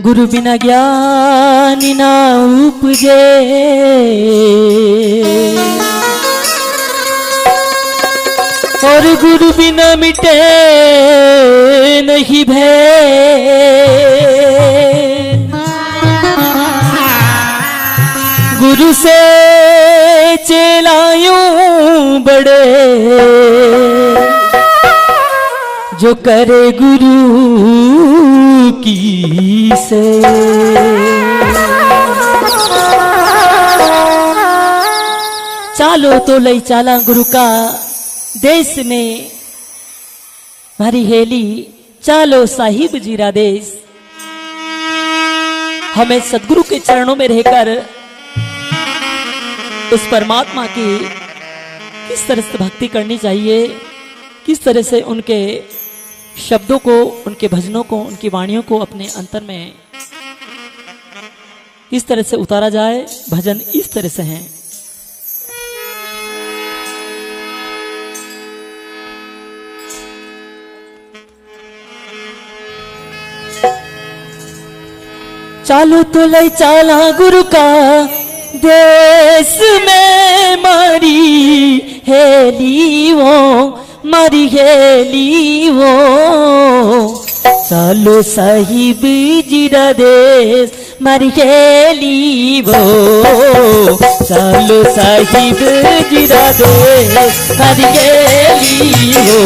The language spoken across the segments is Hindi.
गुरु बिना ज्ञान ना उपजे, और गुरु बिना मिटे नहीं भय। गुरु से चेलायूं बड़े, जो करे गुरु की से। चालो तो लई चाला गुरु का देश में, मारी हेली चालो साहिब जीरा देश। हमें सदगुरु के चरणों में रहकर उस परमात्मा की किस तरह से भक्ति करनी चाहिए, किस तरह से उनके शब्दों को, उनके भजनों को, उनकी वाणियों को अपने अंतर में किस तरह से उतारा जाए। भजन इस तरह से हैं। चालो तो ले चाला गुरु का देश में, मारी हेली वो, मारी हेली वो। चालो साहिब जीरा देश, मारी हेली वो। चालो साहिब जीरा देश, मारी हेली वो।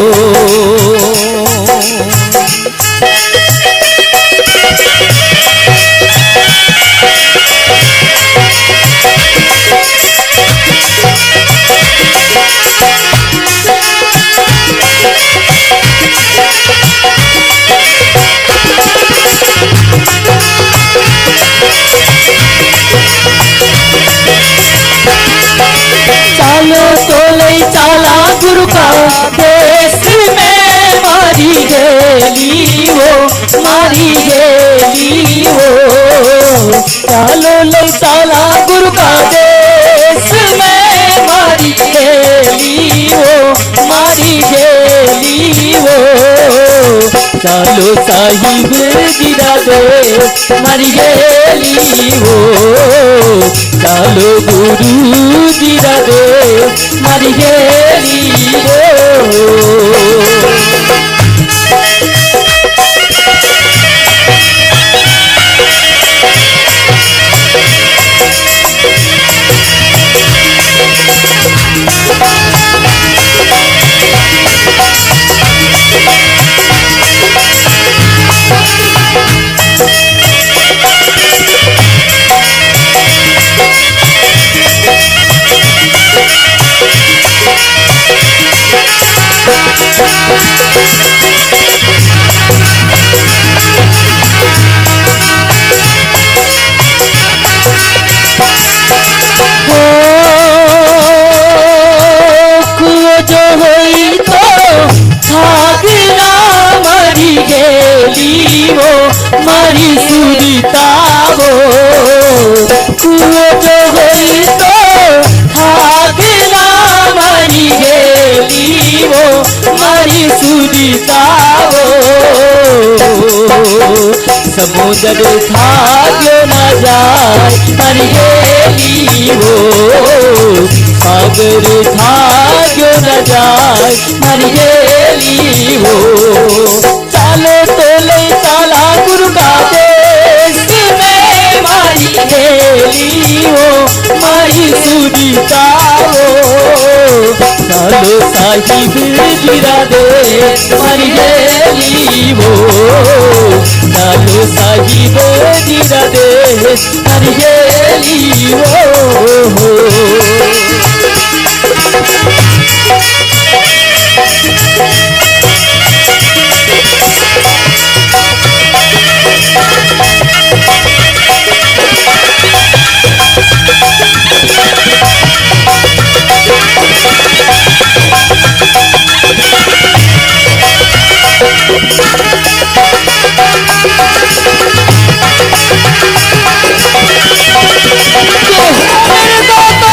चालो तो ले चाला गुरु का देश में, मारी गेली वो, मारी गेली वो। चालो ले चाला गुरु का देश में, मारी गेली वो, मारी गेली वो। चालो साहिब जीरा देश, मारी गेली वो। चालो गुरु जीरा देश, मारी गेली वो। मारी सुनीता वो, कुओं जो हुई तो भागना, मारी गेली वो, मारी सुनीता वो। समुद्र भाग्य न जाए, मारी गेली वो। सागर भाग्य न जाए, मारी गेली वो। चालो तो ले चाला गुरु का देश में, मारी गेली वो, मारी सुनीता वो। चालो साहिब जीरा देश, मारी गेली वो। चालो साहिब जीरा देश, मारी गेली वो। मेरे दाता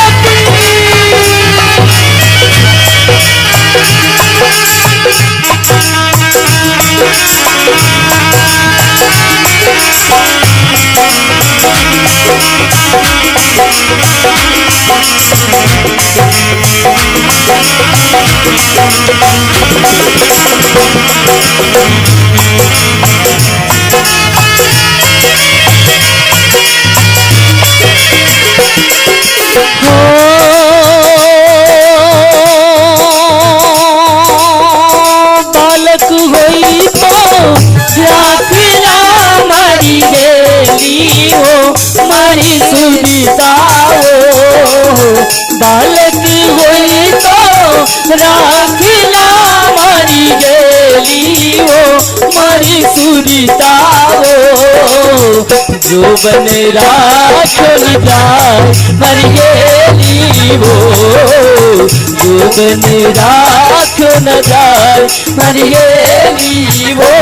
बालक होई तो राखला मारी गेली हो मारी सुनीता हो। बालक होई तो राखला मारी गेली हो मारी सुनीता हो। जो बन राखल जाय मर गेली हो जो बन राख न जाय मर गेली हो।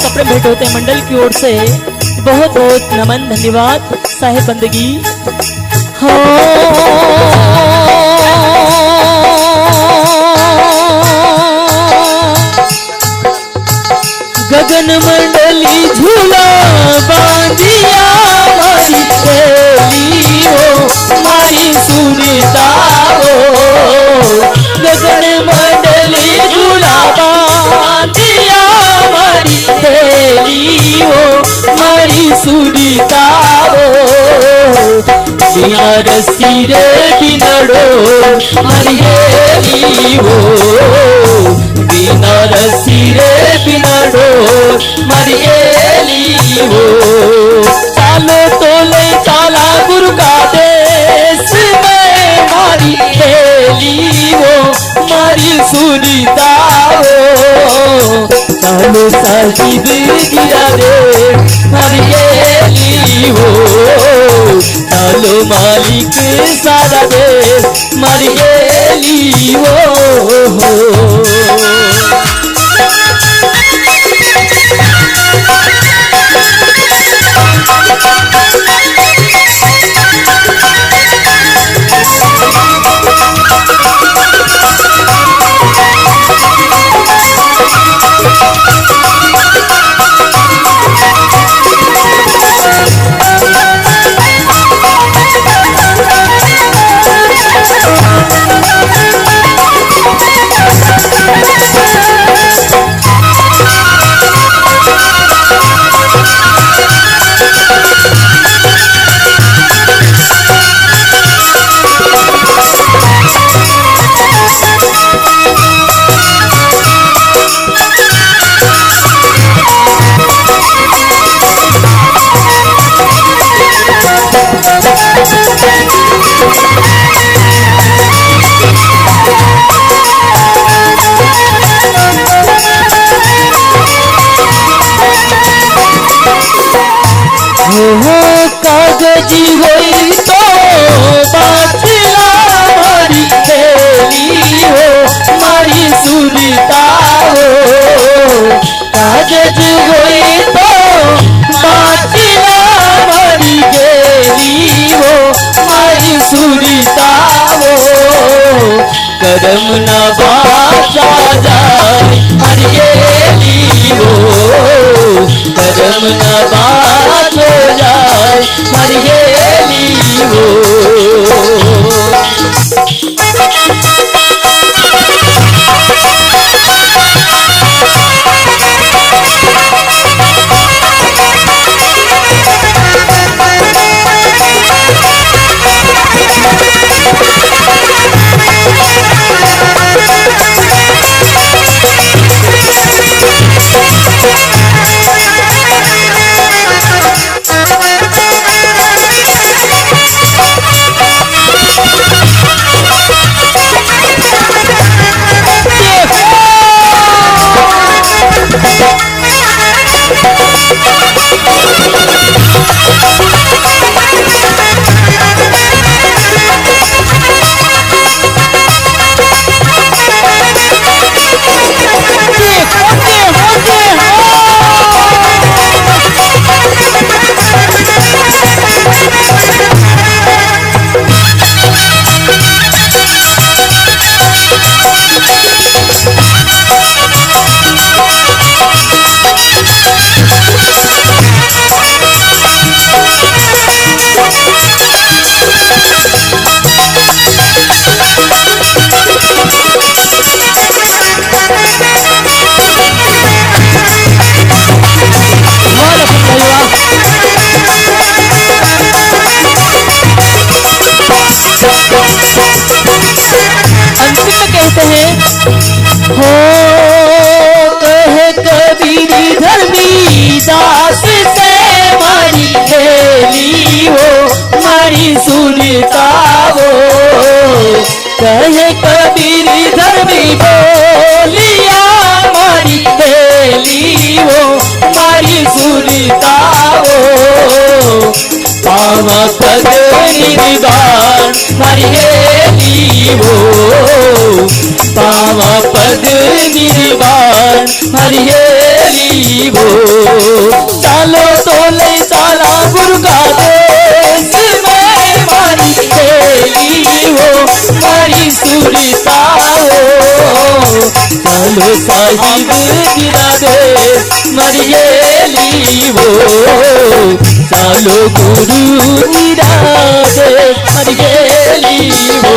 कपड़े भेंट होते हैं मंडल की ओर से। बहुत बहुत नमन, धन्यवाद, साहेब बंदगी हो। गगन मंडली झूला बांधिया मारी गेली हो मारी सुनीता हो। गगन मंडली झूला बांधिया मारी गेली हो मारी सुनीता हो। बिना रस्सी रे बिनड़ो मर गेली हो बिना रस्सी रे बिनड़ो मर गेली हो। चालो तो ले चाला गुरु का देश में मारी गेली हो मारी सुनीता हो। चालो साहिब गिरा रे मर गेली हो चालो मालिक सारा देश मर गेली हो। कागज होई तो बाचला मारी गेली हो मारी सुनीता हो। कागज होई तो बाचला मारी गेली हो मारी सुनीता हो। करम ना बात आ जाए हर गेली वो, कर्म न बात हो जाए हर गेली वो। कहते हैं हो कहे कबीर धर्मी दास से मारी खेली हो मारी सुनता वो, कहे कबीर धर्मी बोलिया मारी खेली हो मारी सुनता वो, पावा पद निर्वाण मारी गेली वो, पावा पद निर्वाण हरि गेली वो। चालो तो ले चाला गुरगा देश में मारी गेली वो मारी सुरता हो, चालो साहिब गिरा देश मरी गेली वो, चालो गुरु गिरा देश मरी गेली वो।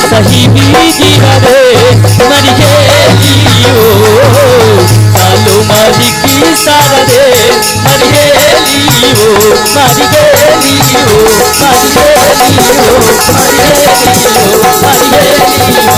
सही बीजी हरे मर गेली हो, चालो मारी की सारे मर गेली हो मर गेली हो मर गेली हो मर गेली हो मर गेली हो।